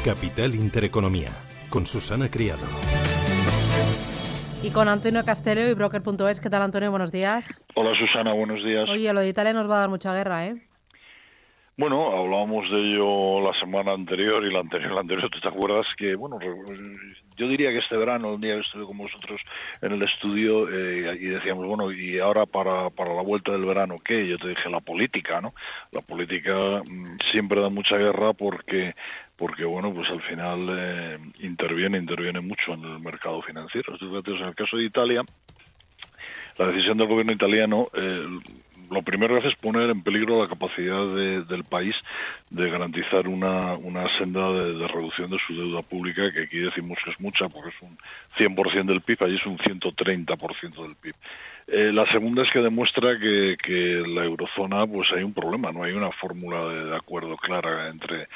Capital Intereconomía, con Susana Criado. Y con Antonio Castelló y Broker.es. ¿Qué tal, Antonio? Buenos días. Hola, Susana, buenos días. Oye, lo de Italia nos va a dar mucha guerra, ¿eh? Bueno, hablábamos de ello la semana anterior y la anterior. ¿Tú te acuerdas que, bueno, yo diría que este verano, un día que estuve con vosotros en el estudio y decíamos, bueno, y ahora para la vuelta del verano, ¿qué? Yo te dije la política, ¿no? La política siempre da mucha guerra porque bueno, pues al final interviene mucho en el mercado financiero. Entonces, en el caso de Italia, la decisión del gobierno italiano, lo primero que hace es poner en peligro la capacidad del país de garantizar una senda de reducción de su deuda pública, que aquí decimos que es mucha porque es un 100% del PIB, allí es un 130% del PIB. La segunda es que demuestra que la eurozona pues hay un problema, no hay una fórmula de acuerdo clara entre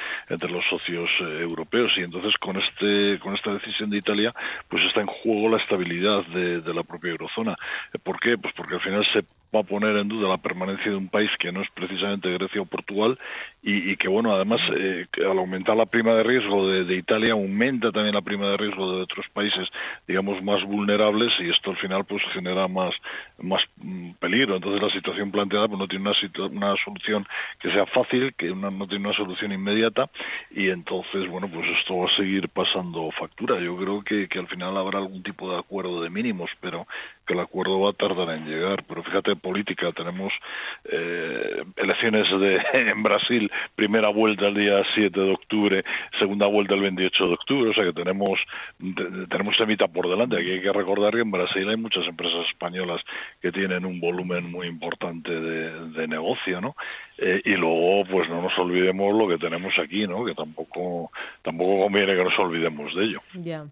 los socios europeos, y entonces con esta decisión de Italia pues está en juego la estabilidad de la propia eurozona. ¿Por qué? Pues porque al final se va a poner en duda la permanencia de un país que no es precisamente Grecia o Portugal y que, bueno, además al aumentar la prima de riesgo de Italia aumenta también la prima de riesgo de otros países, digamos, más vulnerables, y esto al final pues genera más peligro. Entonces la situación planteada pues no tiene una solución que sea fácil, que no tiene una solución inmediata, y entonces, bueno, pues esto va a seguir pasando factura. Yo creo que al final habrá algún tipo de acuerdo de mínimos, pero que el acuerdo va a tardar en llegar. Pero fíjate, política, tenemos elecciones en Brasil, primera vuelta el día 7 de octubre, segunda vuelta el 28 de octubre, o sea que tenemos temita por delante. Aquí hay que recordar que en Brasil hay muchas empresas españolas que tienen un volumen muy importante de negocio, ¿no? Y luego, pues no nos olvidemos lo que tenemos aquí, ¿no? Que tampoco conviene que nos olvidemos de ello. Ya.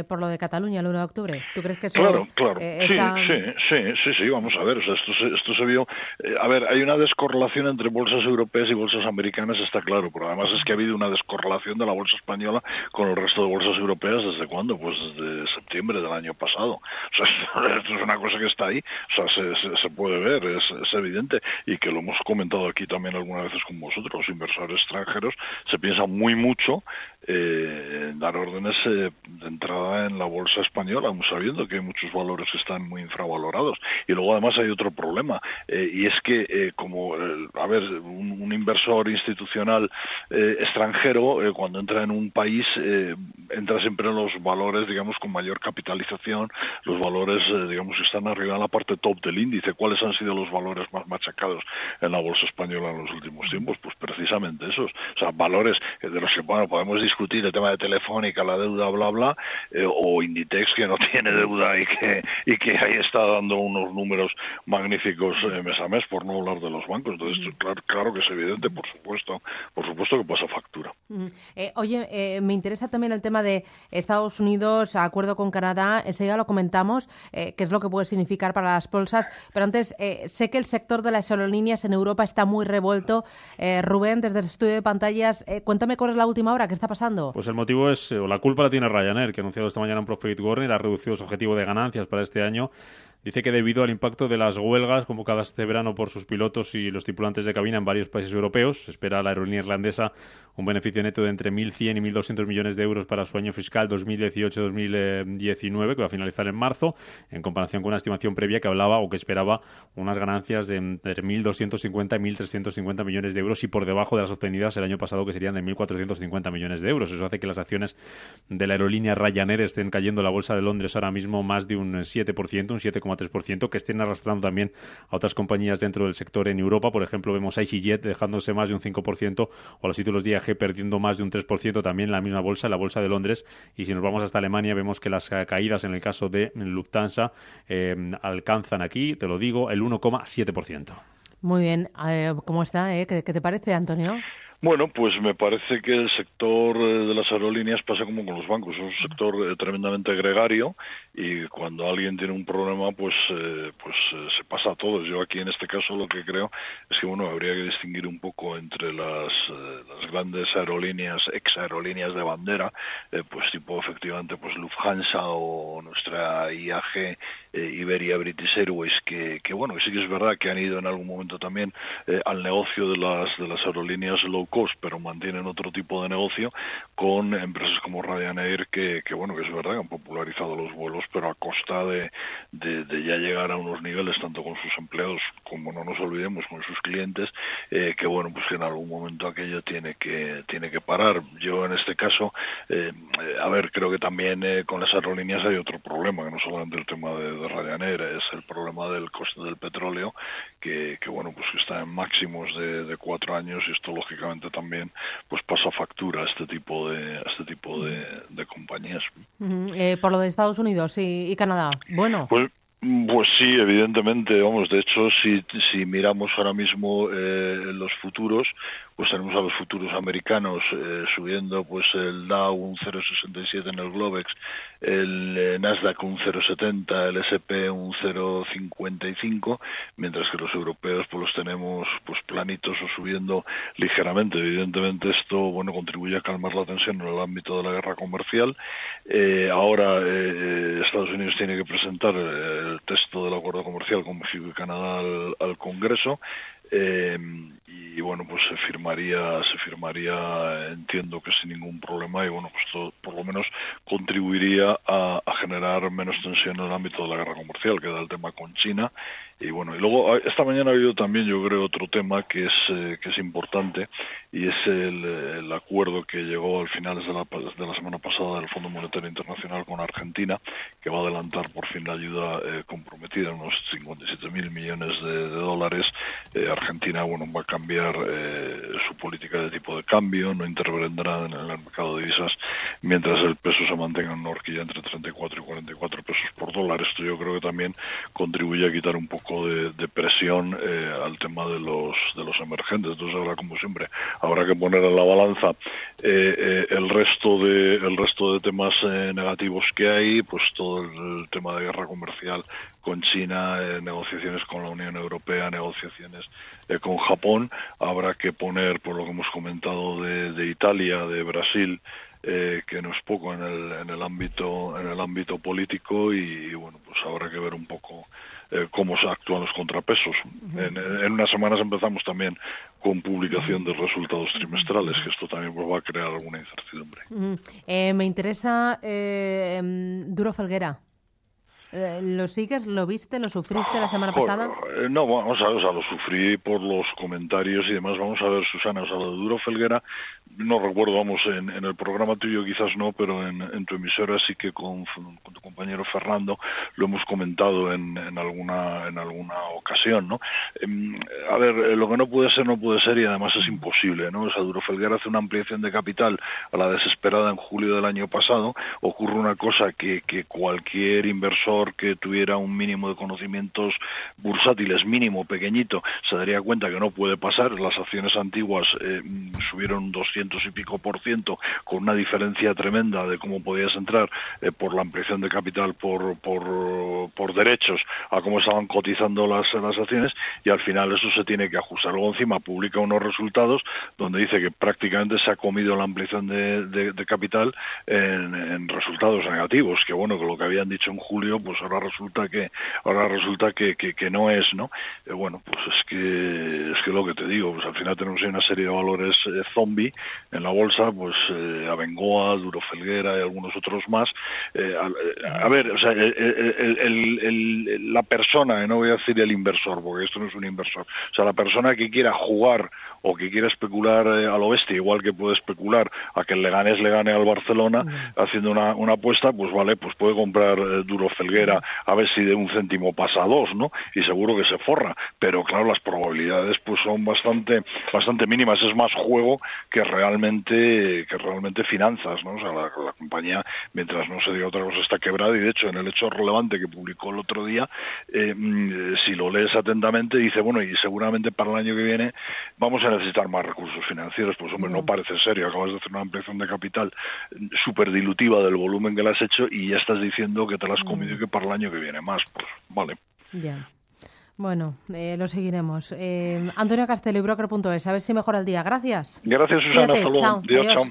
Por lo de Cataluña el 1 de octubre. ¿Tú crees que eso Claro. está...? Sí, vamos a ver. O sea, esto se vio... a ver, hay una descorrelación entre bolsas europeas y bolsas americanas, está claro, pero además es que ha habido una descorrelación de la bolsa española con el resto de bolsas europeas. ¿Desde cuándo? Pues desde septiembre del año pasado. O sea, esto es una cosa que está ahí. O sea, se puede ver, es evidente, y que lo hemos comentado aquí también algunas veces con vosotros. Los inversores extranjeros se piensan mucho en dar órdenes de entrada en la bolsa española, sabiendo que hay muchos valores que están muy infravalorados. Y luego además hay otro problema, y es que un inversor institucional extranjero, cuando entra en un país, entra siempre en los valores, digamos, con mayor capitalización, los valores, digamos, que están arriba en la parte top del índice. ¿Cuáles han sido los valores más machacados en la bolsa española en los últimos tiempos? Pues precisamente esos. O sea, valores de los que, bueno, podemos discutir el tema de Telefónica, la deuda, bla, bla, o Inditex, que no tiene deuda y que ahí está dando unos números magníficos mes a mes, por no hablar de los bancos. Entonces, claro que es evidente, por supuesto que pasa factura. Oye, me interesa también el tema de Estados Unidos, acuerdo con Canadá, enseguida lo comentamos, qué es lo que puede significar para las bolsas, pero antes, sé que el sector de las aerolíneas en Europa está muy revuelto. Rubén, desde el estudio de pantallas, cuéntame cuál es la última hora, ¿qué está pasando? Pues el motivo es, o la culpa la tiene Ryanair, que ha anunciado esta mañana en Profit Warner, ha reducido su objetivo de ganancias para este año. Dice que debido al impacto de las huelgas convocadas este verano por sus pilotos y los tripulantes de cabina en varios países europeos, se espera a la aerolínea irlandesa un beneficio neto de entre 1.100 y 1.200 millones de euros para su año fiscal 2018-2019, que va a finalizar en marzo, en comparación con una estimación previa que hablaba o que esperaba unas ganancias de entre 1.250 y 1.350 millones de euros, y por debajo de las obtenidas el año pasado, que serían de 1.450 millones de euros. Eso hace que las acciones de la aerolínea Ryanair estén cayendo en la bolsa de Londres ahora mismo más de un 7%, un 7,3%, que estén arrastrando también a otras compañías dentro del sector en Europa. Por ejemplo, vemos a EasyJet dejándose más de un 5%, o los títulos de IAG perdiendo más de un 3%, también en la misma bolsa, en la bolsa de Londres. Y si nos vamos hasta Alemania, vemos que las caídas en el caso de Lufthansa alcanzan aquí, te lo digo, el 1,7%. Muy bien. ¿Cómo está? ¿Qué te parece, Antonio? Bueno, pues me parece que el sector de las aerolíneas pasa como con los bancos, es un sector tremendamente gregario, y cuando alguien tiene un problema, pues se pasa a todos. Yo aquí en este caso lo que creo es que, bueno, habría que distinguir un poco entre las grandes aerolíneas, ex aerolíneas de bandera, pues tipo efectivamente pues Lufthansa o nuestra IAG, Iberia, British Airways, que bueno, que sí que es verdad que han ido en algún momento también al negocio de las aerolíneas low cost, pero mantienen otro tipo de negocio con empresas como Ryanair, que bueno, que es verdad que han popularizado los vuelos, pero a costa de ya llegar a unos niveles tanto con sus empleados como, no nos olvidemos, con sus clientes, que bueno, pues que en algún momento aquello tiene que parar. Yo en este caso, a ver, creo que también con las aerolíneas hay otro problema, que no solamente el tema de Ryanair, es el problema del coste del petróleo, que bueno, pues que está en máximos de 4 años, y esto lógicamente también pues pasa factura a este tipo de compañías. Por lo de Estados Unidos y Canadá, bueno. Pues sí, evidentemente, vamos, de hecho, si miramos ahora mismo los futuros, pues tenemos a los futuros americanos subiendo, pues el Dow un 0,67 en el Globex, el Nasdaq un 0,70, el S&P un 0,55, mientras que los europeos pues los tenemos pues planitos o subiendo ligeramente. Evidentemente esto, bueno, contribuye a calmar la tensión en el ámbito de la guerra comercial. Ahora Estados Unidos tiene que presentar el texto del acuerdo comercial con México y Canadá al Congreso. Y bueno, pues se firmaría, entiendo que sin ningún problema, y bueno, pues todo, por lo menos contribuiría a generar menos tensión en el ámbito de la guerra comercial, que da el tema con China. Y bueno, y luego esta mañana ha habido también, yo creo, otro tema que es importante, y es el acuerdo que llegó al finales de la semana pasada del Fondo Monetario Internacional con Argentina, que va a adelantar por fin la ayuda comprometida, unos 57.000 millones de dólares. Argentina, bueno, va a cambiar su política de tipo de cambio, no intervendrá en el mercado de divisas mientras el peso se mantenga en una horquilla entre 34 y 44 pesos por dólar. Esto yo creo que también contribuye a quitar un poco de presión al tema de los emergentes. Entonces ahora, como siempre, habrá que poner en la balanza el resto de temas negativos que hay, pues todo el tema de guerra comercial con China, negociaciones con la Unión Europea, negociaciones con Japón. Habrá que poner, por lo que hemos comentado, de Italia, de Brasil, que no es poco en el ámbito político, y bueno, pues habrá que ver un poco cómo se actúan los contrapesos. En unas semanas empezamos también con publicación de resultados trimestrales, que esto también pues va a crear alguna incertidumbre. Me interesa Duro Felguera. ¿Lo sigues? ¿Lo viste? ¿Lo sufriste la semana pasada? No, vamos a ver, lo sufrí por los comentarios y demás. Vamos a ver, Susana, lo de Duro Felguera, no recuerdo, vamos, en el programa tuyo quizás no, pero en tu emisora sí que con tu compañero Fernando lo hemos comentado en alguna ocasión, ¿no? A ver, lo que no puede ser, y además es imposible, ¿no? O sea, Duro Felguera hace una ampliación de capital a la desesperada en julio del año pasado. Ocurre una cosa que cualquier inversor que tuviera un mínimo de conocimientos bursátiles, mínimo, pequeñito, se daría cuenta que no puede pasar. Las acciones antiguas subieron 200 y pico %, con una diferencia tremenda de cómo podías entrar por la ampliación de capital por derechos a cómo estaban cotizando las acciones, y al final eso se tiene que ajustar. Luego encima publica unos resultados donde dice que prácticamente se ha comido la ampliación de capital en resultados negativos, que bueno, que lo que habían dicho en julio, pues ahora resulta que no es, ¿no? Bueno, pues es que lo que te digo, pues al final tenemos una serie de valores zombie en la bolsa, pues Abengoa, Duro Felguera y algunos otros más. A ver, o sea, la persona, no voy a decir el inversor, porque esto no es un inversor, o sea, la persona que quiera jugar o que quiera especular a lo bestia, igual que puede especular a que el Leganés le gane al Barcelona haciendo una apuesta, pues vale, pues puede comprar Duro Felguera a ver si de 1 céntimo pasa a 2, ¿no? Y seguro que se forra, pero claro, las probabilidades pues son bastante mínimas. Es más juego que realmente finanzas, ¿no? O sea, la compañía, mientras no se diga otra cosa, está quebrada, y de hecho en el hecho relevante que publicó el otro día, si lo lees atentamente, dice, bueno, y seguramente para el año que viene vamos a necesitar más recursos financieros. Pues hombre, no parece serio, acabas de hacer una ampliación de capital súper dilutiva del volumen que le has hecho y ya estás diciendo que te la has comido y que para el año que viene más, pues vale. Ya. Bueno, lo seguiremos. Antonio Castelo y Broker.es, a ver si mejora el día. Gracias. Gracias, Susana. Cuídate, hasta luego. chao. Adiós. Chao.